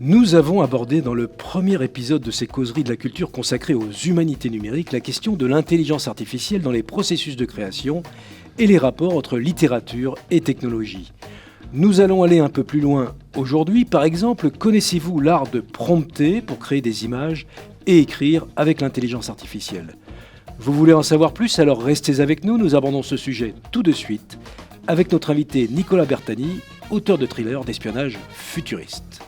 Nous avons abordé dans le premier épisode de ces causeries de la culture consacrées aux humanités numériques la question de l'intelligence artificielle dans les processus de création et les rapports entre littérature et technologie. Nous allons aller un peu plus loin aujourd'hui. Par exemple, connaissez-vous l'art de prompter pour créer des images et écrire avec l'intelligence artificielle ? Vous voulez en savoir plus ? Alors restez avec nous, nous abordons ce sujet tout de suite avec notre invité Nicolas Bertani, auteur de thrillers d'espionnage futuriste.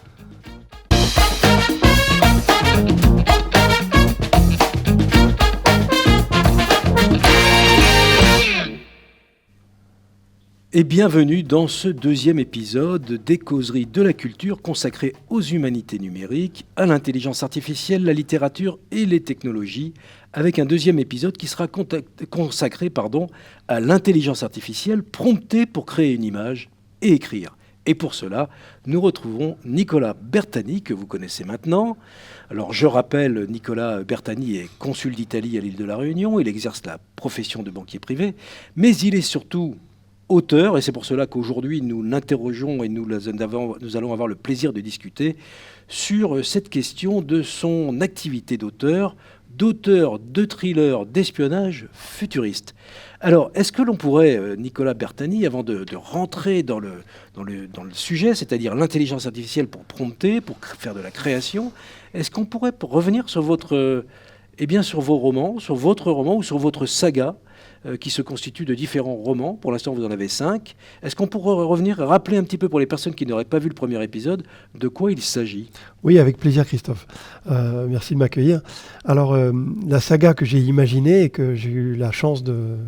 Et bienvenue dans ce deuxième épisode des causeries de la culture consacrées aux humanités numériques, à l'intelligence artificielle, la littérature et les technologies, avec un deuxième épisode qui sera consacré à l'intelligence artificielle promptée pour créer une image et écrire. Et pour cela, nous retrouvons Nicolas Bertani, que vous connaissez maintenant. Alors, je rappelle, Nicolas Bertani est consul d'Italie à l'île de la Réunion. Il exerce la profession de banquier privé, mais il est surtout auteur, et c'est pour cela qu'aujourd'hui nous l'interrogeons et nous allons avoir le plaisir de discuter sur cette question de son activité d'auteur de thrillers d'espionnage futuriste. Alors, est-ce que l'on pourrait, Nicolas Bertani, avant de rentrer dans le sujet, c'est-à-dire l'intelligence artificielle pour prompter, pour faire de la création, est-ce qu'on pourrait revenir sur sur vos romans, sur votre roman ou sur votre saga qui se constitue de différents romans. Pour l'instant, vous en avez 5. Est-ce qu'on pourrait revenir et rappeler un petit peu pour les personnes qui n'auraient pas vu le premier épisode de quoi il s'agit ? Oui, avec plaisir, Christophe. Merci de m'accueillir. Alors, la saga que j'ai imaginée et que j'ai eu la chance de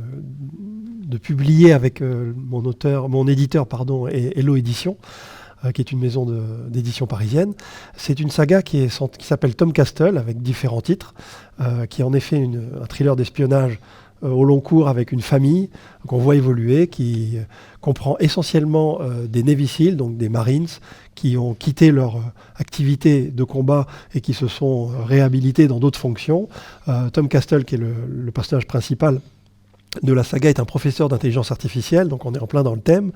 publier avec mon éditeur, Hello Édition, qui est une maison d'édition parisienne. C'est une saga qui s'appelle Tom Castle, avec différents titres, qui est en effet un thriller d'espionnage au long cours avec une famille qu'on voit évoluer, qui comprend essentiellement des Navy Seals, donc des Marines, qui ont quitté leur activité de combat et qui se sont réhabilités dans d'autres fonctions. Tom Castle, qui est le personnage principal de la saga, est un professeur d'intelligence artificielle, donc on est en plein dans le thème,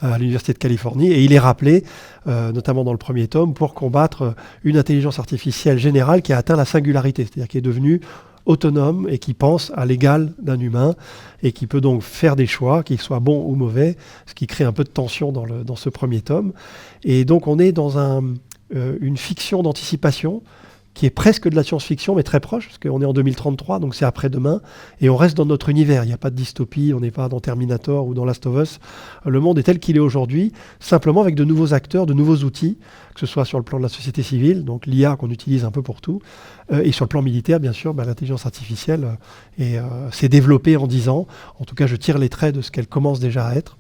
à l'Université de Californie, et il est rappelé, notamment dans le premier tome, pour combattre une intelligence artificielle générale qui a atteint la singularité, c'est-à-dire qui est devenue autonome et qui pense à l'égal d'un humain et qui peut donc faire des choix, qu'ils soient bons ou mauvais, ce qui crée un peu de tension dans ce premier tome. Et donc on est dans une fiction d'anticipation qui est presque de la science-fiction, mais très proche, parce qu'on est en 2033, donc c'est après-demain, et on reste dans notre univers. Il n'y a pas de dystopie, on n'est pas dans Terminator ou dans Last of Us. Le monde est tel qu'il est aujourd'hui, simplement avec de nouveaux acteurs, de nouveaux outils, que ce soit sur le plan de la société civile, donc l'IA qu'on utilise un peu pour tout, et sur le plan militaire, bien sûr, l'intelligence artificielle s'est développée en 10 ans. En tout cas, je tire les traits de ce qu'elle commence déjà à être.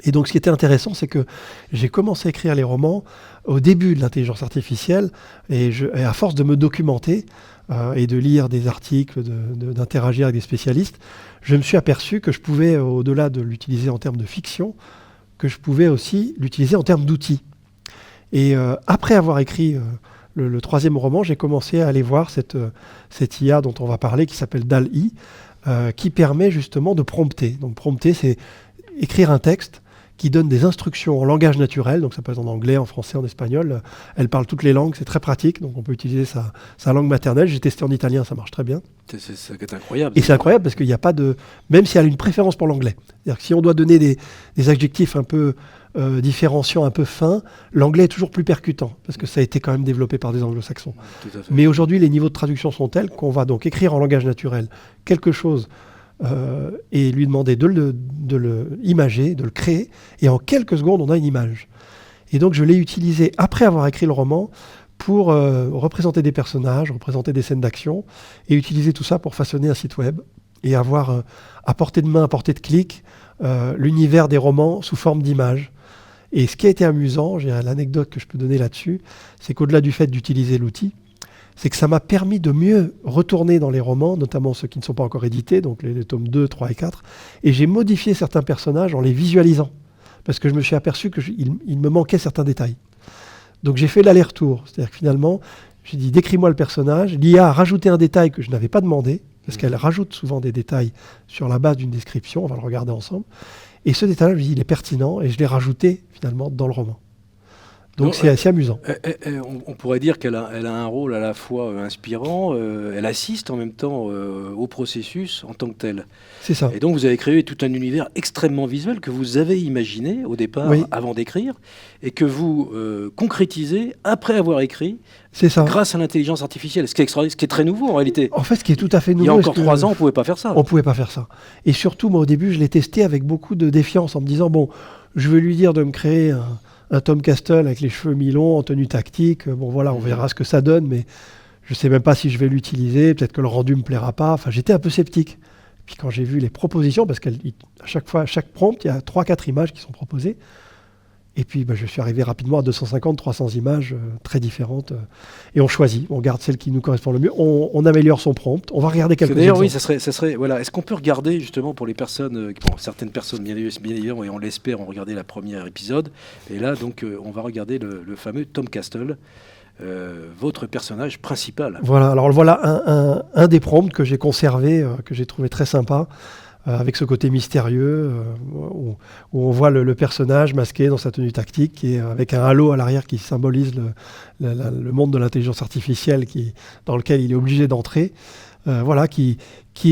Et donc, ce qui était intéressant, c'est que j'ai commencé à écrire les romans au début de l'intelligence artificielle, et à force de me documenter et de lire des articles, d'interagir avec des spécialistes, je me suis aperçu que je pouvais, au-delà de l'utiliser en termes de fiction, que je pouvais aussi l'utiliser en termes d'outils. Et après avoir écrit le troisième roman, j'ai commencé à aller voir cette IA dont on va parler, qui s'appelle DALL-E, qui permet justement de prompter. Donc prompter, c'est écrire un texte qui donne des instructions en langage naturel, donc ça peut être en anglais, en français, en espagnol. Elle parle toutes les langues, c'est très pratique, donc on peut utiliser sa langue maternelle. J'ai testé en italien, ça marche très bien. C'est incroyable. Et c'est incroyable parce qu'il n'y a pas de... Même si elle a une préférence pour l'anglais. C'est-à-dire que si on doit donner des adjectifs un peu différenciants, un peu fins, l'anglais est toujours plus percutant, parce que ça a été quand même développé par des anglo-saxons. Tout à fait. Mais aujourd'hui, les niveaux de traduction sont tels qu'on va donc écrire en langage naturel quelque chose et lui demander de le imager, de le créer, et en quelques secondes, on a une image. Et donc, je l'ai utilisé après avoir écrit le roman pour représenter des personnages, représenter des scènes d'action, et utiliser tout ça pour façonner un site web, et avoir à portée de main, à portée de clic, l'univers des romans sous forme d'images. Et ce qui a été amusant, j'ai l'anecdote que je peux donner là-dessus, c'est qu'au-delà du fait d'utiliser l'outil, c'est que ça m'a permis de mieux retourner dans les romans, notamment ceux qui ne sont pas encore édités, donc les tomes 2, 3 et 4, et j'ai modifié certains personnages en les visualisant, parce que je me suis aperçu qu'il me manquait certains détails. Donc j'ai fait l'aller-retour, c'est-à-dire que finalement, j'ai dit décris-moi le personnage, l'IA a rajouté un détail que je n'avais pas demandé, parce qu'elle rajoute souvent des détails sur la base d'une description, on va le regarder ensemble, et ce détail-là, il est pertinent, et je l'ai rajouté finalement dans le roman. Donc c'est assez amusant. On pourrait dire qu'elle a un rôle à la fois inspirant, elle assiste en même temps au processus en tant que tel. C'est ça. Et donc vous avez créé tout un univers extrêmement visuel que vous avez imaginé au départ, avant d'écrire, et que vous concrétisez après avoir écrit, grâce à l'intelligence artificielle, ce qui est très nouveau en réalité. En fait, ce qui est tout à fait nouveau... Il y a encore 3 ans, on ne pouvait pas faire ça. On ne pouvait pas faire ça. Et surtout, moi au début, je l'ai testé avec beaucoup de défiance en me disant, bon, je vais lui dire de me créer un Tom Castle avec les cheveux mi-longs, en tenue tactique. Bon voilà, on verra ce que ça donne, mais je ne sais même pas si je vais l'utiliser. Peut-être que le rendu ne me plaira pas. Enfin, j'étais un peu sceptique. Puis quand j'ai vu les propositions, parce qu'à chaque prompt, il y a 3-4 images qui sont proposées. Et puis je suis arrivé rapidement à 250-300 images très différentes. Et on choisit, on garde celle qui nous correspond le mieux. On améliore son prompt. On va regarder quelques exemples. Oui, ça serait voilà. Est-ce qu'on peut regarder justement pour les personnes, certaines personnes bien évidemment, et on l'espère, ont regardé le premier épisode. Et là, donc, on va regarder le fameux Tom Castle, votre personnage principal. Voilà, alors voilà un des prompts que j'ai conservé, que j'ai trouvé très sympa. Avec ce côté mystérieux, où on voit le personnage masqué dans sa tenue tactique, et avec un halo à l'arrière qui symbolise le monde de l'intelligence artificielle dans lequel il est obligé d'entrer, qui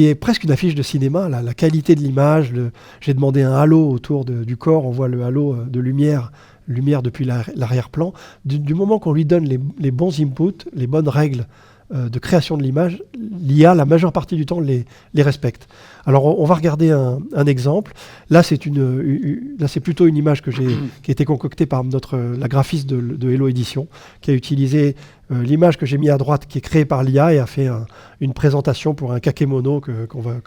est presque une affiche de cinéma, la qualité de l'image. J'ai demandé un halo autour du corps, on voit le halo de lumière depuis l'arrière-plan. Du moment qu'on lui donne les bons inputs, les bonnes règles de création de l'image, l'IA, la majeure partie du temps, les respecte. Alors, on va regarder un exemple. Là, c'est plutôt une image qui a été concoctée par la graphiste de Hello Édition, qui a utilisé l'image que j'ai mis à droite, qui est créée par l'IA, et a fait une présentation pour un kakémono que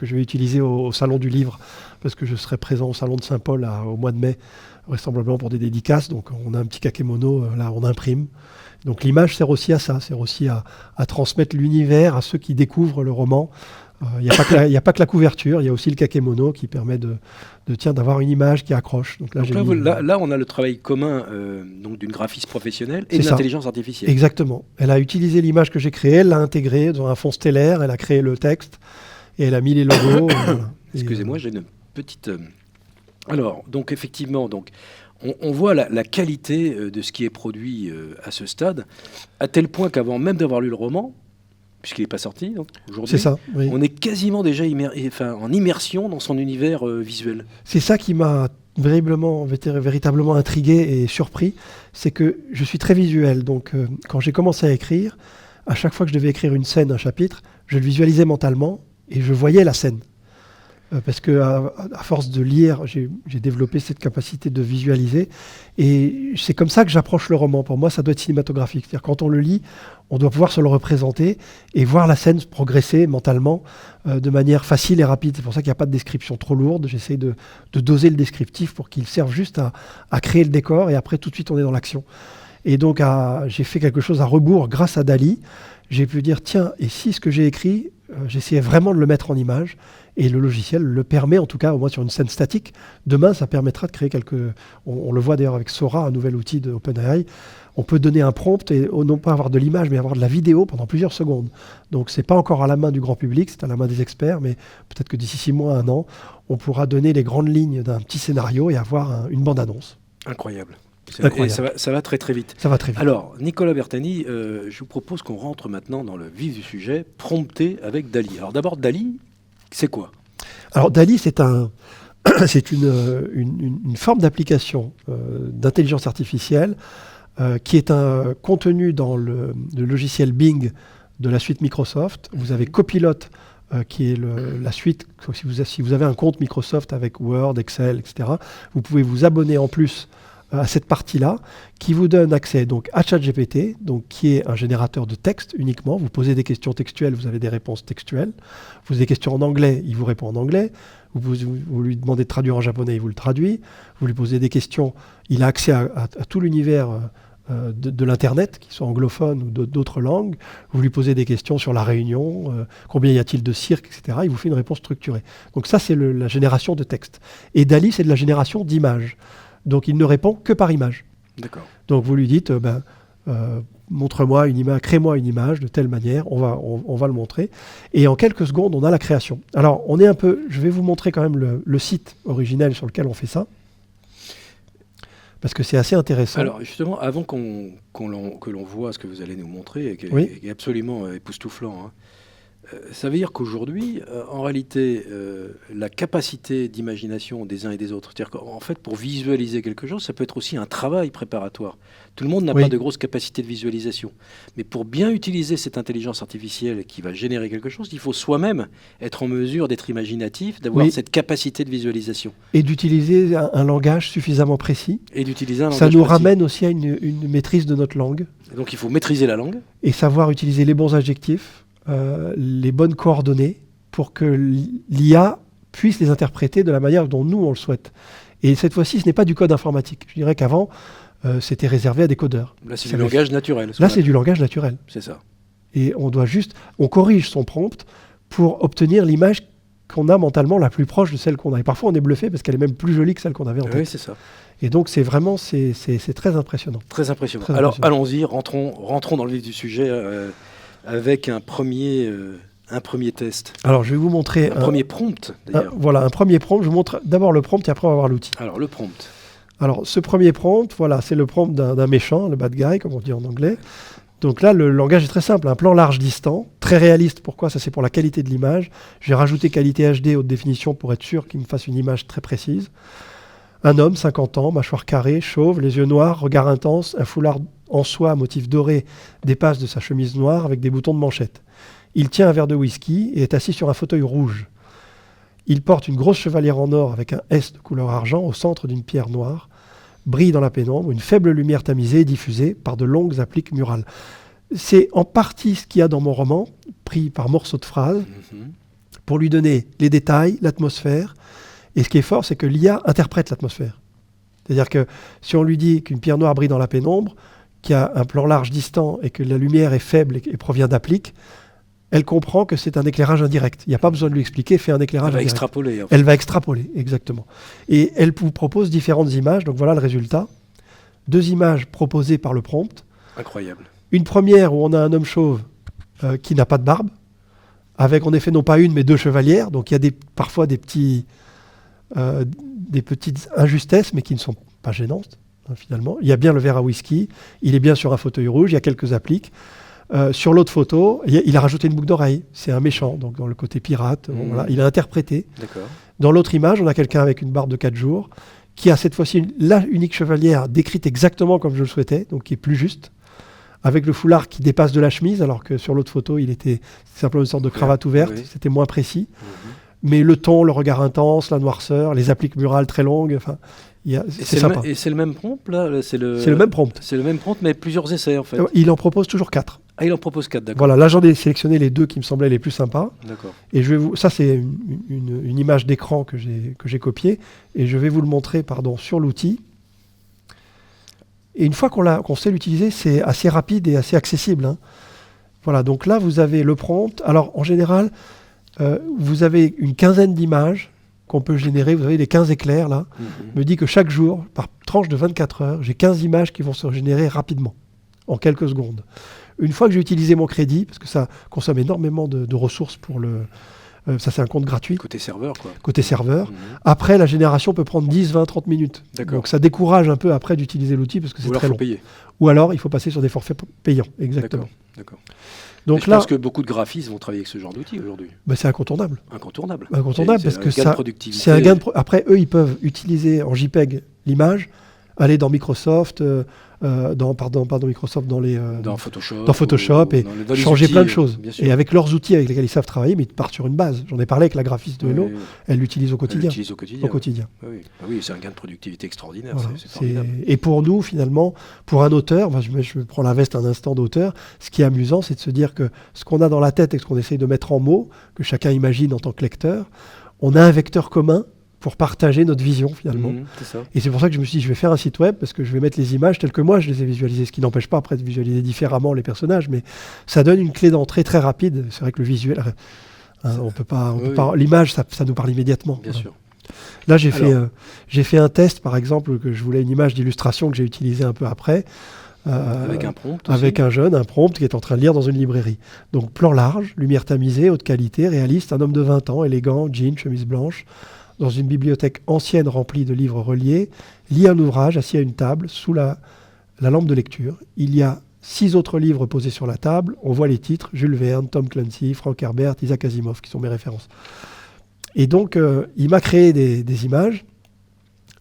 je vais utiliser au Salon du Livre, parce que je serai présent au Salon de Saint-Paul au mois de mai, vraisemblablement pour des dédicaces. Donc, on a un petit kakémono, là, on imprime. Donc l'image sert aussi à ça, sert aussi à transmettre l'univers à ceux qui découvrent le roman. Il n'y a pas que la couverture, il y a aussi le kakémono qui permet d'avoir une image qui accroche. Donc là, on a le travail commun d'une graphiste professionnelle et de l'intelligence artificielle. Exactement. Elle a utilisé l'image que j'ai créée, elle l'a intégrée dans un fond stellaire, elle a créé le texte et elle a mis les logos. Excusez-moi, j'ai une petite... Alors, donc effectivement... On voit la qualité de ce qui est produit à ce stade, à tel point qu'avant même d'avoir lu le roman, puisqu'il n'est pas sorti aujourd'hui, c'est ça, oui. On est quasiment déjà en immersion dans son univers visuel. C'est ça qui m'a véritablement intrigué et surpris, c'est que je suis très visuel. Donc quand j'ai commencé à écrire, à chaque fois que je devais écrire une scène, un chapitre, je le visualisais mentalement et je voyais la scène. Parce que à force de lire, j'ai développé cette capacité de visualiser, et c'est comme ça que j'approche le roman. Pour moi, ça doit être cinématographique. C'est-à-dire quand on le lit, on doit pouvoir se le représenter et voir la scène progresser mentalement de manière facile et rapide. C'est pour ça qu'il n'y a pas de description trop lourde. J'essaie de doser le descriptif pour qu'il serve juste à créer le décor, et après tout de suite on est dans l'action. Et donc j'ai fait quelque chose à rebours grâce à DALL-E. J'ai pu dire, tiens, et si ce que j'ai écrit, j'essayais vraiment de le mettre en image, et le logiciel le permet, en tout cas, au moins sur une scène statique. Demain, ça permettra de créer on le voit d'ailleurs avec Sora, un nouvel outil de OpenAI. On peut donner un prompt et non pas avoir de l'image, mais avoir de la vidéo pendant plusieurs secondes. Donc, c'est pas encore à la main du grand public, c'est à la main des experts, mais peut-être que d'ici 6 mois, 1 an, on pourra donner les grandes lignes d'un petit scénario et avoir une bande-annonce. Incroyable. Incroyable. Ça va très très vite. Ça va très vite. Alors, Nicolas Bertani, je vous propose qu'on rentre maintenant dans le vif du sujet, prompté avec DALL-E. Alors d'abord, DALL-E, c'est quoi ? Alors DALL-E, c'est une forme d'application d'intelligence artificielle qui est contenu dans le logiciel Bing de la suite Microsoft. Vous avez Copilot qui est la suite. Si vous avez un compte Microsoft avec Word, Excel, etc., vous pouvez vous abonner en plus à cette partie-là, qui vous donne accès donc à ChatGPT, donc qui est un générateur de texte uniquement. Vous posez des questions textuelles, vous avez des réponses textuelles. Vous posez des questions en anglais, il vous répond en anglais. Vous lui demandez de traduire en japonais, il vous le traduit. Vous lui posez des questions, il a accès à tout l'univers de l'Internet, qui soit anglophone ou d'autres langues. Vous lui posez des questions sur la Réunion, combien y a-t-il de cirques, etc. Il vous fait une réponse structurée. Donc ça, c'est la génération de texte. Et DALL-E, c'est de la génération d'images. Donc il ne répond que par image. D'accord. Donc vous lui dites, montre-moi une image, crée-moi une image de telle manière, on va le montrer. Et en quelques secondes, on a la création. Alors je vais vous montrer quand même le site originel sur lequel on fait ça. parce que c'est assez intéressant. Alors justement, avant que l'on voit ce que vous allez nous montrer, qui est absolument époustouflant, hein, ça veut dire qu'aujourd'hui, en réalité, la capacité d'imagination des uns et des autres, c'est-à-dire qu'en fait, pour visualiser quelque chose, ça peut être aussi un travail préparatoire. Tout le monde n'a pas de grosse capacité de visualisation. Mais pour bien utiliser cette intelligence artificielle qui va générer quelque chose, il faut soi-même être en mesure d'être imaginatif, d'avoir cette capacité de visualisation. Et d'utiliser un langage suffisamment précis. Et d'utiliser un langage Ça nous précis. ramène aussi à une maîtrise de notre langue. Et donc il faut maîtriser la langue. Et savoir utiliser les bons adjectifs, les bonnes coordonnées, pour que l'IA puisse les interpréter de la manière dont nous, on le souhaite. Et cette fois-ci, ce n'est pas du code informatique. Je dirais qu'avant, c'était réservé à des codeurs. Là, c'est du langage naturel. Là, c'est du langage naturel. C'est ça. Et on corrige son prompt pour obtenir l'image qu'on a mentalement la plus proche de celle qu'on a. Et parfois, on est bluffé parce qu'elle est même plus jolie que celle qu'on avait en tête. Oui, c'est ça. Et donc, c'est vraiment, c'est très impressionnant. Très impressionnant. Alors, allons-y, rentrons dans le vif du sujet avec un premier test. Alors, je vais vous montrer... Un premier prompt, d'ailleurs. Voilà, un premier prompt. Je vous montre d'abord le prompt et après, on va voir l'outil. Alors, le prompt. Alors, ce premier prompt, voilà, c'est le prompt d'un méchant, le bad guy, comme on dit en anglais. Donc là, le langage est très simple. Un plan large distant, très réaliste. Pourquoi ? Ça, c'est pour la qualité de l'image. J'ai rajouté qualité HD haute définition pour être sûr qu'il me fasse une image très précise. Un homme, 50 ans, mâchoire carrée, chauve, les yeux noirs, regard intense, un foulard en soie à motif doré dépasse de sa chemise noire avec des boutons de manchette. Il tient un verre de whisky et est assis sur un fauteuil rouge. Il porte une grosse chevalière en or avec un S de couleur argent au centre d'une pierre noire. Brille dans la pénombre, une faible lumière tamisée diffusée par de longues appliques murales. C'est en partie ce qu'il y a dans mon roman, pris par morceaux de phrases, pour lui donner les détails, l'atmosphère. Et ce qui est fort, c'est que l'IA interprète l'atmosphère. C'est-à-dire que si on lui dit qu'une pierre noire brille dans la pénombre, qu'il y a un plan large distant et que la lumière est faible et provient d'appliques, elle comprend que c'est un éclairage indirect. Il n'y a pas besoin de lui expliquer, fait un éclairage indirect. Elle va extrapoler. En fait. Elle va extrapoler, exactement. Et elle vous propose différentes images. Donc voilà le résultat. 2 images proposées par le prompt. Incroyable. Une première où on a un homme chauve qui n'a pas de barbe, avec en effet non pas une mais 2 chevalières. Donc il y a parfois des petites injustesses, mais qui ne sont pas gênantes, finalement. Il y a bien le verre à whisky, il est bien sur un fauteuil rouge, il y a quelques appliques. Sur l'autre photo, il a rajouté une boucle d'oreille. C'est un méchant, donc dans le côté pirate. Bon, voilà, il a interprété. D'accord. Dans l'autre image, on a quelqu'un avec une barbe de 4 jours, qui a cette fois-ci la unique chevalière décrite exactement comme je le souhaitais, donc qui est plus juste, avec le foulard qui dépasse de la chemise, alors que sur l'autre photo, il était simplement une sorte de cravate ouverte, c'était moins précis. Mais le ton, le regard intense, la noirceur, les appliques murales très longues, enfin, c'est sympa. Et c'est le même prompt, là C'est le même prompt. C'est le même prompt, mais plusieurs essais, en fait. Il en propose toujours 4. Ah, il en propose 4, d'accord. Voilà, là, j'en ai sélectionné les 2 qui me semblaient les plus sympas. D'accord. Et ça, c'est une image d'écran que j'ai copiée. Et je vais vous le montrer sur l'outil. Et une fois qu'on sait l'utiliser, c'est assez rapide et assez accessible. Hein. Voilà, donc là, vous avez le prompt. Alors, en général, vous avez une quinzaine d'images qu'on peut générer. Vous avez les 15 éclairs, là. Me dit que chaque jour, par tranche de 24 heures, j'ai 15 images qui vont se générer rapidement, en quelques secondes. Une fois que j'ai utilisé mon crédit, parce que ça consomme énormément de ressources pour ça, c'est un compte gratuit. Côté serveur, quoi. Côté serveur. Après, la génération peut prendre 10, 20, 30 minutes. D'accord. Donc, ça décourage un peu après d'utiliser l'outil parce que c'est très long. Payer. Ou alors, il faut passer sur des forfaits payants. Exactement. D'accord. Donc je pense que beaucoup de graphistes vont travailler avec ce genre d'outil aujourd'hui. C'est incontournable. Incontournable. Parce que c'est un gain de productivité. C'est un gain de Après, eux, ils peuvent utiliser en JPEG l'image, aller dans Microsoft, dans Photoshop et changer plein de choses. Et avec leurs outils avec lesquels ils savent travailler, mais ils partent sur une base. J'en ai parlé avec la graphiste de Hello, elle l'utilise au quotidien. Oui, c'est un gain de productivité extraordinaire. Voilà, c'est formidable. Et pour nous, finalement, pour un auteur, je prends la veste un instant d'auteur, ce qui est amusant, c'est de se dire que ce qu'on a dans la tête et ce qu'on essaye de mettre en mots, que chacun imagine en tant que lecteur, on a un vecteur commun pour partager notre vision finalement. C'est ça. Et c'est pour ça que je me suis dit, je vais faire un site web parce que je vais mettre les images telles que moi je les ai visualisées, ce qui n'empêche pas après de visualiser différemment les personnages, mais ça donne une clé d'entrée très rapide. C'est vrai que le visuel, on peut pas, l'image, ça nous parle immédiatement. Bien sûr. Là, j'ai fait un test, par exemple, que je voulais une image d'illustration que j'ai utilisée un peu après. Avec un prompt aussi. Avec un prompt qui est en train de lire dans une librairie. Donc plan large, lumière tamisée, haute qualité, réaliste, un homme de 20 ans, élégant, jean, chemise blanche, dans une bibliothèque ancienne remplie de livres reliés, lit un ouvrage assis à une table sous la lampe de lecture. Il y a 6 autres livres posés sur la table. On voit les titres, Jules Verne, Tom Clancy, Frank Herbert, Isaac Asimov, qui sont mes références. Et donc, il m'a créé des images.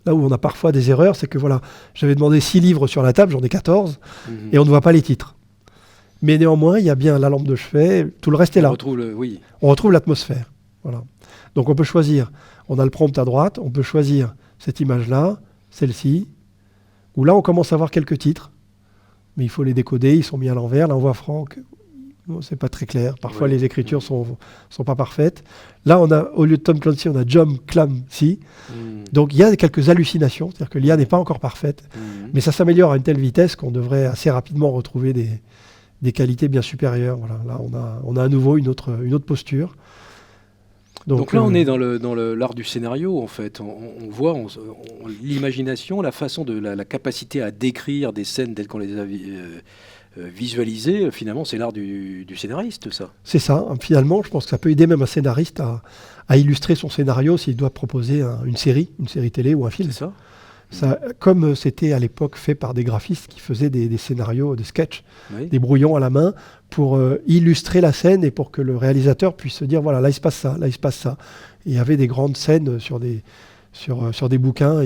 Là où on a parfois des erreurs, c'est que voilà, j'avais demandé 6 livres sur la table, j'en ai 14, et on ne voit pas les titres. Mais néanmoins, il y a bien la lampe de chevet, tout le reste est là. On retrouve l'atmosphère. Voilà. Donc on peut choisir, on a le prompt à droite, on peut choisir cette image-là, celle-ci, où là on commence à voir quelques titres, mais il faut les décoder, ils sont mis à l'envers. Là on voit Franck, bon, c'est pas très clair, parfois les écritures sont pas parfaites. Là on a, au lieu de Tom Clancy, on a John Clancy. Donc il y a quelques hallucinations, c'est-à-dire que l'IA n'est pas encore parfaite, mais ça s'améliore à une telle vitesse qu'on devrait assez rapidement retrouver des qualités bien supérieures. Voilà. Là on a à nouveau une autre posture. Donc là, on est dans l'art du scénario, en fait. On voit l'imagination, la façon de la capacité à décrire des scènes telles qu'on les a visualisées. Finalement, c'est l'art du scénariste, ça. C'est ça. Finalement, je pense que ça peut aider même un scénariste à illustrer son scénario s'il doit proposer une série télé ou un film. C'est ça. Ça, comme c'était à l'époque fait par des graphistes qui faisaient des scénarios, des sketchs, des brouillons à la main pour illustrer la scène et pour que le réalisateur puisse se dire voilà, là il se passe ça, là il se passe ça. Et il y avait des grandes scènes sur des bouquins,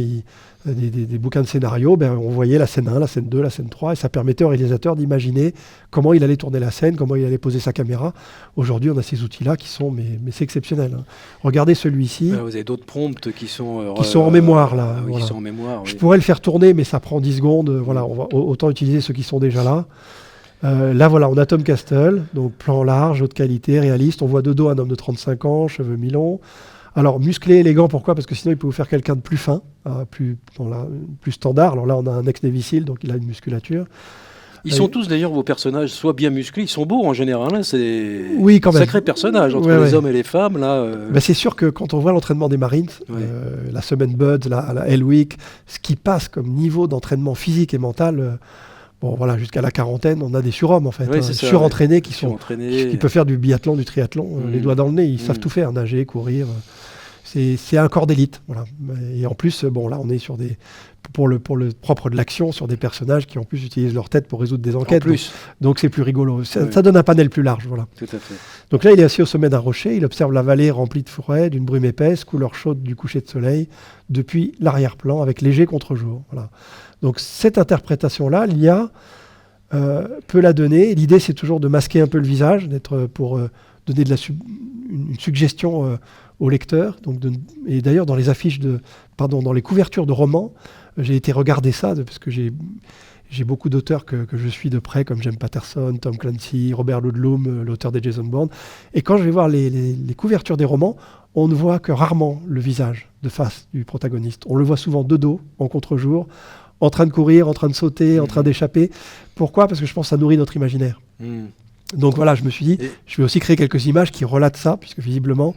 des bouquins de scénario, on voyait la scène 1, la scène 2, la scène 3, et ça permettait au réalisateur d'imaginer comment il allait tourner la scène, comment il allait poser sa caméra. Aujourd'hui, on a ces outils-là qui sont, mais c'est exceptionnel. Hein. Regardez celui-ci. Vous avez d'autres prompts qui sont en mémoire, là. Qui voilà. sont en mémoire. Je pourrais le faire tourner, mais ça prend 10 secondes. Voilà, on va autant utiliser ceux qui sont déjà là. Là, voilà, on a Tom Castle, donc plan large, haute qualité, réaliste. On voit de dos un homme de 35 ans, cheveux mi-longs. Alors, musclé, élégant, pourquoi ? Parce que sinon, il peut vous faire quelqu'un de plus fin, plus standard. Alors là, on a un ex-Navy SEAL, donc il a une musculature. Ils sont tous, d'ailleurs, vos personnages, soit bien musclés, ils sont beaux en général. Hein, c'est quand même. Sacré personnage entre les hommes et les femmes. Là, c'est sûr que quand on voit l'entraînement des Marines, la semaine Buds, la Hell Week, ce qui passe comme niveau d'entraînement physique et mental... jusqu'à la quarantaine, on a des surhommes en fait, surentraînés qui peuvent faire du biathlon, du triathlon, les doigts dans le nez, ils savent tout faire, nager, courir. C'est un corps d'élite, voilà. Et en plus, là, on est sur pour le propre de l'action, sur des personnages qui en plus utilisent leur tête pour résoudre des enquêtes. Donc c'est plus rigolo. Ça donne un panel plus large, voilà. Tout à fait. Donc là, il est assis au sommet d'un rocher, il observe la vallée remplie de forêts, d'une brume épaisse, couleur chaude du coucher de soleil, depuis l'arrière-plan, avec léger contre-jour. Voilà. Donc cette interprétation-là, l'IA peut la donner. L'idée, c'est toujours de masquer un peu le visage, pour donner une suggestion au lecteur. Et d'ailleurs, dans les affiches dans les couvertures de romans, j'ai été regarder ça parce que j'ai beaucoup d'auteurs que je suis de près, comme James Patterson, Tom Clancy, Robert Ludlum, l'auteur des Jason Bourne. Et quand je vais voir les couvertures des romans, on ne voit que rarement le visage de face du protagoniste. On le voit souvent de dos, en contre-jour, en train de courir, en train de sauter, en train d'échapper. Pourquoi ? Parce que je pense que ça nourrit notre imaginaire. Donc voilà, je me suis dit, je vais aussi créer quelques images qui relatent ça, puisque visiblement,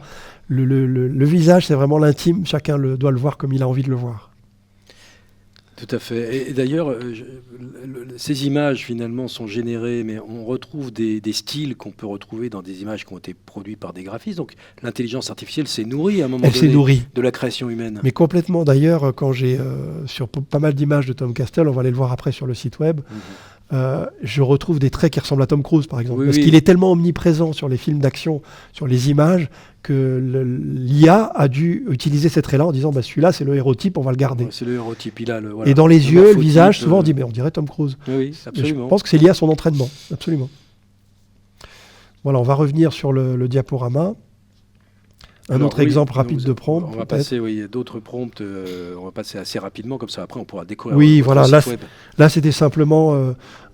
le visage, c'est vraiment l'intime. Chacun doit le voir comme il a envie de le voir. Tout à fait. Et d'ailleurs, ces images finalement sont générées, mais on retrouve des styles qu'on peut retrouver dans des images qui ont été produites par des graphistes. Donc l'intelligence artificielle s'est nourrie à un moment donné de la création humaine. Mais complètement. D'ailleurs, quand j'ai sur pas mal d'images de Tom Castle, on va aller le voir après sur le site web, je retrouve des traits qui ressemblent à Tom Cruise, par exemple. Parce qu'il est tellement omniprésent sur les films d'action, sur les images, que l'IA a dû utiliser ces traits-là en disant celui-là, c'est le hérotype, on va le garder. C'est le hérotype, Et dans les yeux, le visage, souvent on dit on dirait Tom Cruise. Oui, absolument. Je pense que c'est lié à son entraînement, absolument. Voilà, on va revenir sur le diaporama. Un autre exemple rapide de prompt. On va passer d'autres prompts, on va passer assez rapidement, comme ça après on pourra découvrir. Oui, voilà, là c'était simplement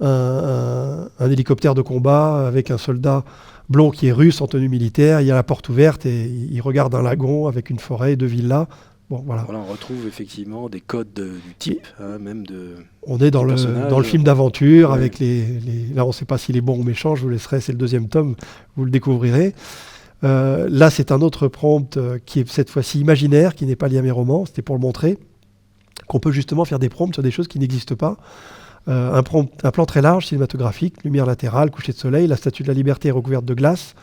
un hélicoptère de combat avec un soldat blond qui est russe en tenue militaire. Il y a la porte ouverte et il regarde un lagon avec une forêt et 2 villas. Voilà, on retrouve effectivement des codes du type, même de. On est dans le film d'aventure avec là on ne sait pas s'il est bon ou méchant, je vous laisserai, c'est le 2e tome, vous le découvrirez. Là, c'est un autre prompt qui est cette fois-ci imaginaire, qui n'est pas lié à mes romans. C'était pour le montrer qu'on peut justement faire des prompts sur des choses qui n'existent pas. Un plan très large, cinématographique, lumière latérale, coucher de soleil, la Statue de la Liberté est recouverte de glace,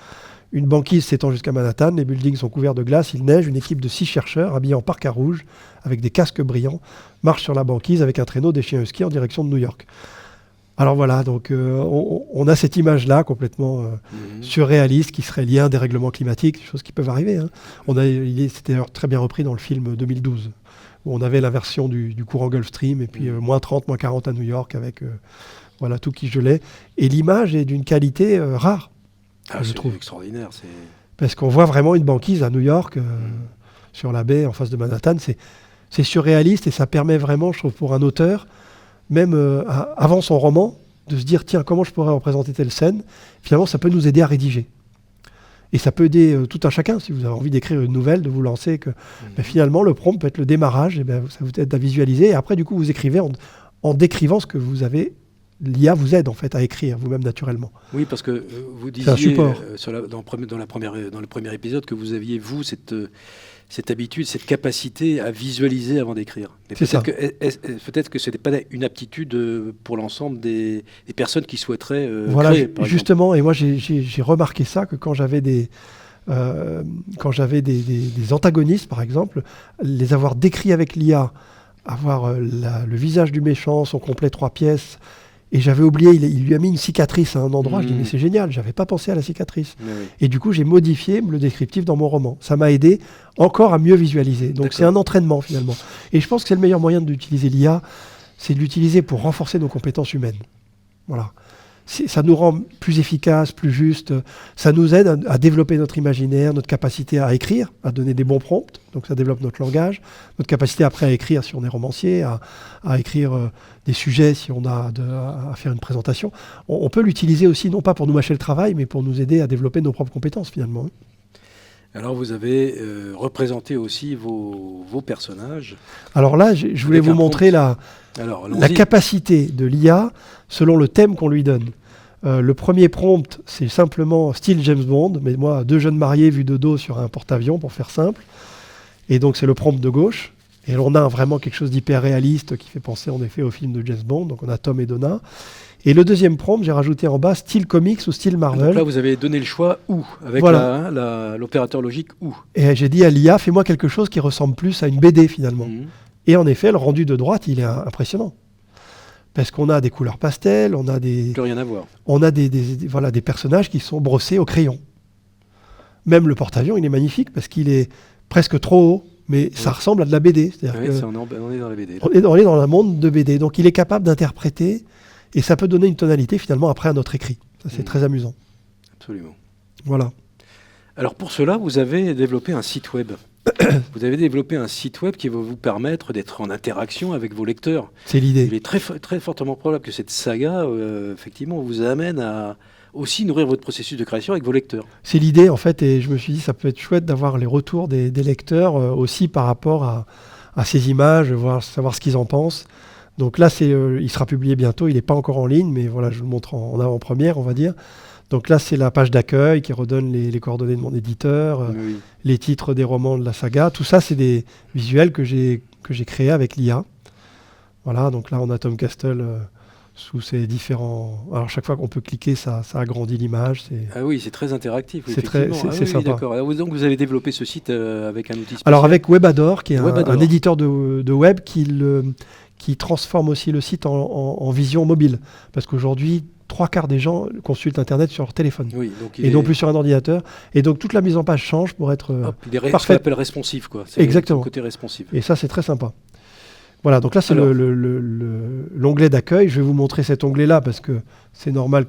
Une banquise s'étend jusqu'à Manhattan, les buildings sont couverts de glace, il neige, une équipe de 6 chercheurs habillés en parka rouge, avec des casques brillants, marche sur la banquise avec un traîneau des chiens husky en direction de New York. Alors voilà, donc on a cette image-là complètement surréaliste qui serait liée à un dérèglement climatique, des choses qui peuvent arriver. Hein. C'était d'ailleurs très bien repris dans le film 2012, où on avait l'inversion du courant Gulf Stream, et puis moins 30, moins 40 à New York, avec voilà, tout qui gelait. Et l'image est d'une qualité rare. Je trouve extraordinaire. Parce qu'on voit vraiment une banquise à New York, sur la baie, en face de Manhattan. C'est surréaliste et ça permet vraiment, je trouve, pour un auteur, même avant son roman, de se dire, tiens, comment je pourrais représenter telle scène. Finalement, ça peut nous aider à rédiger. Et ça peut aider tout un chacun, si vous avez envie d'écrire une nouvelle, de vous lancer. Que finalement, le prompt peut être le démarrage, et ça vous aide à visualiser. Et après, du coup, vous écrivez en décrivant ce que vous avez. L'IA vous aide en fait à écrire vous-même naturellement. Oui, parce que vous disiez dans le premier épisode que vous aviez, vous, cette habitude, cette capacité à visualiser avant d'écrire. Peut-être que ce n'était pas une aptitude pour l'ensemble des personnes qui souhaiteraient voilà, créer, par justement, et moi j'ai remarqué ça, que quand j'avais des antagonistes, par exemple, les avoir décrits avec l'IA, avoir le visage du méchant, son complet 3 pièces. Et j'avais oublié, il lui a mis une cicatrice à un endroit. Je dis, mais c'est génial, j'avais pas pensé à la cicatrice. Oui. Et du coup, j'ai modifié le descriptif dans mon roman. Ça m'a aidé encore à mieux visualiser. Donc c'est un entraînement finalement. Et je pense que c'est le meilleur moyen d'utiliser l'IA, c'est de l'utiliser pour renforcer nos compétences humaines. Voilà. Ça nous rend plus efficaces, plus justes. Ça nous aide à développer notre imaginaire, notre capacité à écrire, à donner des bons prompts. Donc ça développe notre langage, notre capacité après à écrire si on est romancier, à écrire des sujets si on a à faire une présentation. On peut l'utiliser aussi, non pas pour nous mâcher le travail, mais pour nous aider à développer nos propres compétences finalement. Alors vous avez représenté aussi vos personnages. Alors là, je voulais vous montrer la capacité de l'IA selon le thème qu'on lui donne. Le premier prompt, c'est simplement style James Bond, mais moi, 2 jeunes mariés vus de dos sur un porte-avions, pour faire simple. Et donc c'est le prompt de gauche. Et on a vraiment quelque chose d'hyper réaliste qui fait penser en effet au film de James Bond. Donc on a Tom et Donna. Et le deuxième prompt, j'ai rajouté en bas style comics ou style Marvel. Donc là, vous avez donné le choix où, avec l'opérateur logique où. Et j'ai dit à l'IA, fais-moi quelque chose qui ressemble plus à une BD finalement. Et en effet, le rendu de droite, il est impressionnant. Parce qu'on a des couleurs pastel, on a des... Plus rien à voir. On a des personnages qui sont brossés au crayon. Même le porte-avions, il est magnifique parce qu'il est presque trop haut, mais ça ressemble à de la BD. C'est-à-dire on est dans la BD. On est dans un monde de BD. Donc il est capable d'interpréter et ça peut donner une tonalité finalement après à notre écrit. Ça, c'est très amusant. Absolument. Voilà. Alors pour cela, vous avez développé un site web. Vous avez développé un site web qui va vous permettre d'être en interaction avec vos lecteurs. C'est l'idée. Il est très, très fortement probable que cette saga, effectivement, vous amène à aussi nourrir votre processus de création avec vos lecteurs. C'est l'idée, en fait, et je me suis dit, ça peut être chouette d'avoir les retours des lecteurs aussi par rapport à ces images, savoir ce qu'ils en pensent. Donc là, il sera publié bientôt, il n'est pas encore en ligne, mais voilà, je le montre en avant-première, on va dire. Donc là, c'est la page d'accueil qui redonne les coordonnées de mon éditeur, les titres des romans de la saga. Tout ça, c'est des visuels que j'ai créés avec l'IA. Voilà, donc là, on a Tom Castle sous ses différents... Alors, chaque fois qu'on peut cliquer, ça agrandit l'image. Ah oui, c'est très interactif. C'est sympa. D'accord. Alors, donc, vous avez développé ce site avec un outil spécial. Alors, avec Webador, qui est un éditeur de web qui transforme aussi le site en vision mobile. Parce qu'aujourd'hui, 3/4 des gens consultent Internet sur leur téléphone, et non plus sur un ordinateur. Et donc, toute la mise en page change pour être parfaite. Ce qu'on appelle responsive, quoi. C'est exactement. Le côté responsive. Et ça, c'est très sympa. Voilà, donc là, c'est l'onglet d'accueil. Je vais vous montrer cet onglet-là, parce que c'est normal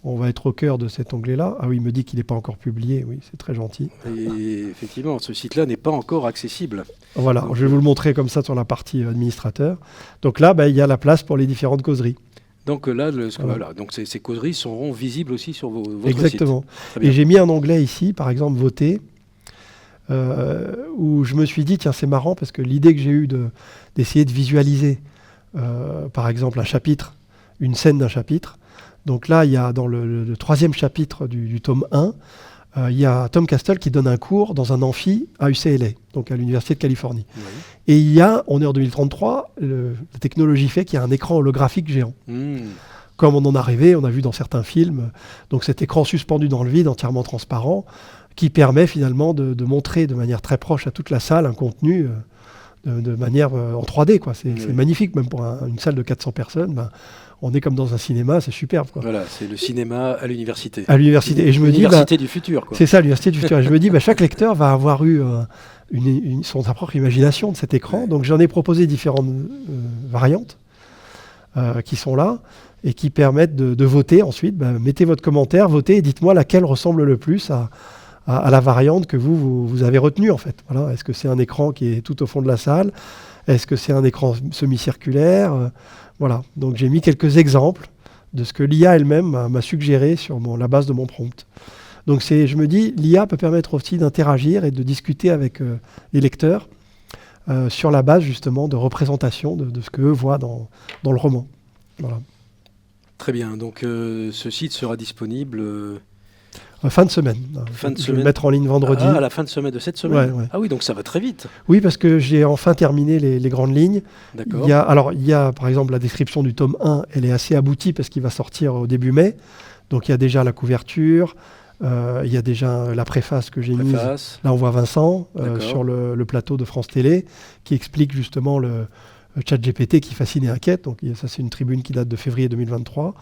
on va être au cœur de cet onglet-là. Ah oui, il me dit qu'il n'est pas encore publié. Oui, c'est très gentil. Et effectivement, ce site-là n'est pas encore accessible. Voilà, donc, je vais vous le montrer comme ça sur la partie administrateur. Donc là, il y a la place pour les différentes causeries. Donc là, donc ces causeries seront visibles aussi sur votre exactement. Site. Et j'ai mis un onglet ici, par exemple, voter, où je me suis dit, tiens, c'est marrant, parce que l'idée que j'ai eue d'essayer de visualiser, par exemple, un chapitre, une scène d'un chapitre. Donc là, il y a dans le 3e chapitre du tome 1, il y a Tom Castle qui donne un cours dans un amphi à UCLA, donc à l'Université de Californie. Oui. Et on est en 2033, la technologie fait qu'il y a un écran holographique géant. comme on en a rêvé, on a vu dans certains films. Donc cet écran suspendu dans le vide, entièrement transparent, qui permet finalement de montrer de manière très proche à toute la salle un contenu de manière en 3D, quoi. C'est magnifique, même pour une salle de 400 personnes. On est comme dans un cinéma, c'est superbe, quoi. Voilà, c'est le cinéma à l'université. À l'université. Et je me dis, l'université du futur, quoi. C'est ça, l'université du futur. Et je me dis, chaque lecteur va avoir eu sa propre imagination de cet écran. Donc j'en ai proposé différentes variantes qui sont là et qui permettent de voter ensuite. Mettez votre commentaire, votez et dites-moi laquelle ressemble le plus à la variante que vous avez retenue, en fait. Voilà. Est-ce que c'est un écran qui est tout au fond de la salle? Est-ce que c'est un écran semi-circulaire? Voilà. Donc j'ai mis quelques exemples de ce que l'IA elle-même m'a suggéré sur la base de mon prompt. Donc je me dis, l'IA peut permettre aussi d'interagir et de discuter avec les lecteurs sur la base justement de représentation de ce qu'eux voient dans le roman. Voilà. Très bien. Donc ce site sera disponible... Fin de semaine. Je vais le mettre en ligne vendredi. À la fin de semaine de cette semaine. Ouais. Ah oui, donc ça va très vite. Oui, parce que j'ai enfin terminé les grandes lignes. D'accord. Il y a par exemple la description du tome 1, elle est assez aboutie parce qu'il va sortir au début mai. Donc il y a déjà la couverture, il y a déjà la préface que j'ai mise. Là on voit Vincent sur le plateau de France Télé qui explique justement le ChatGPT qui fascine et inquiète. Donc ça c'est une tribune qui date de février 2023.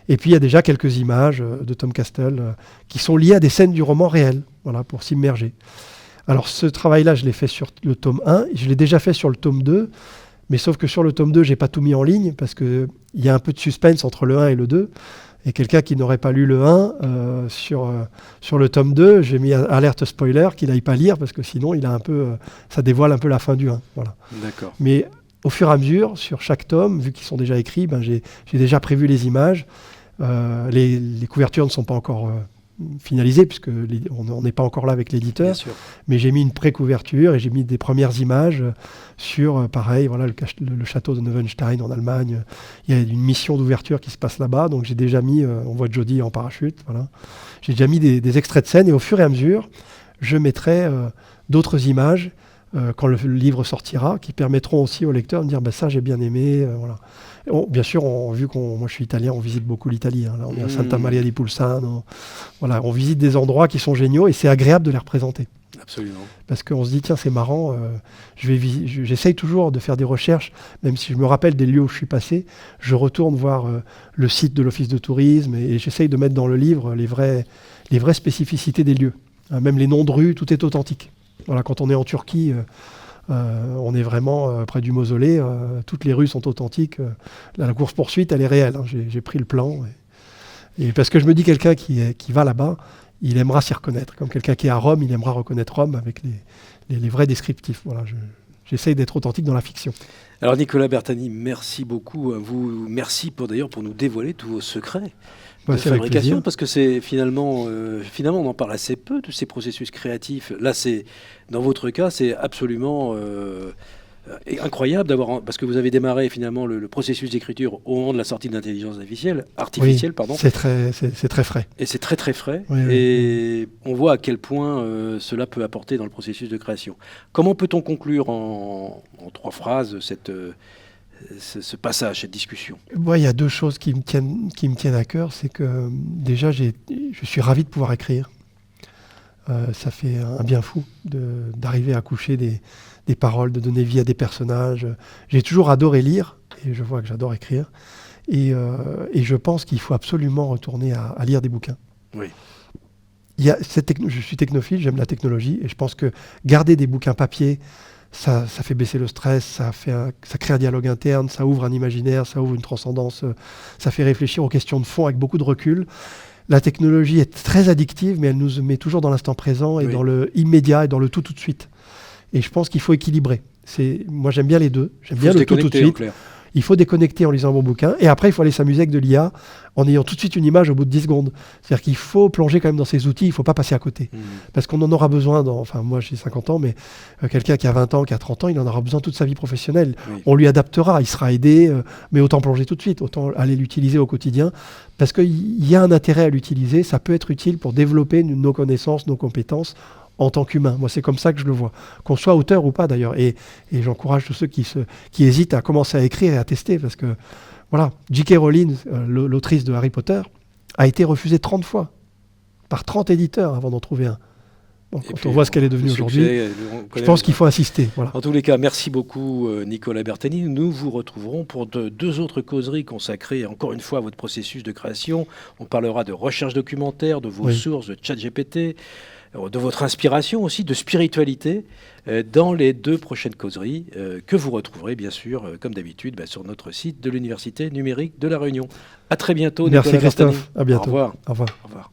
Et puis il y a déjà quelques images de Tom Castle qui sont liées à des scènes du roman réel, voilà, pour s'immerger. Alors ce travail-là, je l'ai fait sur le tome 1, je l'ai déjà fait sur le tome 2, mais sauf que sur le tome 2, j'ai pas tout mis en ligne parce qu'il y a un peu de suspense entre le 1 et le 2. Et quelqu'un qui n'aurait pas lu le 1, sur le tome 2, j'ai mis alerte spoiler qu'il n'aille pas lire parce que sinon ça dévoile un peu la fin du 1. Voilà. D'accord. Mais au fur et à mesure, sur chaque tome, vu qu'ils sont déjà écrits, j'ai déjà prévu les images. Les couvertures ne sont pas encore finalisées, puisqu'on n'est pas encore là avec l'éditeur. Mais j'ai mis une pré-couverture et j'ai mis des premières images sur, pareil, voilà, le château de Neuenstein en Allemagne. Il y a une mission d'ouverture qui se passe là-bas. Donc j'ai déjà mis, on voit Jodie en parachute. Voilà. J'ai déjà mis des extraits de scène et au fur et à mesure, je mettrai d'autres images quand le livre sortira, qui permettront aussi au lecteur de dire ça j'ai bien aimé. Voilà. Bien sûr, vu moi je suis italien, on visite beaucoup l'Italie. Hein. Là, on est à Santa Maria di Pulsano. Voilà, on visite des endroits qui sont géniaux et c'est agréable de les représenter. Absolument. Parce qu'on se dit tiens c'est marrant. J'essaye toujours de faire des recherches, même si je me rappelle des lieux où je suis passé, je retourne voir le site de l'office de tourisme et j'essaye de mettre dans le livre les vraies spécificités des lieux. Hein, même les noms de rues, tout est authentique. Voilà, quand on est en Turquie, on est vraiment près du mausolée. Toutes les rues sont authentiques. La course-poursuite, elle est réelle. Hein. J'ai pris le plan. Et parce que je me dis, quelqu'un qui va là-bas, il aimera s'y reconnaître. Comme quelqu'un qui est à Rome, il aimera reconnaître Rome avec les vrais descriptifs. Voilà, j'essaye d'être authentique dans la fiction. Alors Nicolas Bertani, merci beaucoup à vous. Merci pour nous dévoiler tous vos secrets. De fabrication, parce que c'est finalement on en parle assez peu de ces processus créatifs. Là, dans votre cas, c'est absolument incroyable parce que vous avez démarré finalement le processus d'écriture au moment de la sortie de l'intelligence artificielle, pardon. C'est très frais. Et c'est très très frais. Oui, et on voit à quel point cela peut apporter dans le processus de création. Comment peut-on conclure en 3 phrases ce passage, cette discussion? Il y a 2 choses qui me tiennent à cœur. C'est que déjà, je suis ravi de pouvoir écrire. Ça fait un bien fou d'arriver à coucher des paroles, de donner vie à des personnages. J'ai toujours adoré lire, et je vois que j'adore écrire. Et je pense qu'il faut absolument retourner à lire des bouquins. Oui. Je suis technophile, j'aime la technologie, et je pense que garder des bouquins papier, ça fait baisser le stress, ça crée un dialogue interne, ça ouvre un imaginaire, ça ouvre une transcendance, ça fait réfléchir aux questions de fond avec beaucoup de recul. La technologie est très addictive, mais elle nous met toujours dans l'instant présent et dans le immédiat et dans le tout de suite. Et je pense qu'il faut équilibrer. Moi, j'aime bien les deux. J'aime bien le tout de suite. Il faut déconnecter en lisant un bon bouquin. Et après, il faut aller s'amuser avec de l'IA en ayant tout de suite une image au bout de 10 secondes. C'est-à-dire qu'il faut plonger quand même dans ces outils. Il ne faut pas passer à côté. Parce qu'on en aura besoin. Moi, j'ai 50 ans, mais quelqu'un qui a 20 ans, qui a 30 ans, il en aura besoin toute sa vie professionnelle. Oui. On lui adaptera. Il sera aidé. Mais autant plonger tout de suite. Autant aller l'utiliser au quotidien. Parce qu'il y a un intérêt à l'utiliser. Ça peut être utile pour développer nos connaissances, nos compétences en tant qu'humain. Moi, c'est comme ça que je le vois. Qu'on soit auteur ou pas, d'ailleurs. Et j'encourage tous ceux qui hésitent à commencer à écrire et à tester, parce que Voilà, J.K. Rowling, l'autrice de Harry Potter, a été refusée 30 fois par 30 éditeurs avant d'en trouver un. Donc, quand on voit ce qu'elle est devenue aujourd'hui, je pense qu'il faut insister. Voilà. En tous les cas, merci beaucoup Nicolas Bertani. Nous vous retrouverons pour deux autres causeries consacrées encore une fois à votre processus de création. On parlera de recherche documentaire, de vos sources, de ChatGPT, de votre inspiration aussi, de spiritualité, dans les 2 prochaines causeries que vous retrouverez bien sûr, comme d'habitude, sur notre site de l'Université numérique de La Réunion. À très bientôt, Merci Nicolas Christophe, Bertani. à bientôt. Au revoir. Au revoir. Au revoir.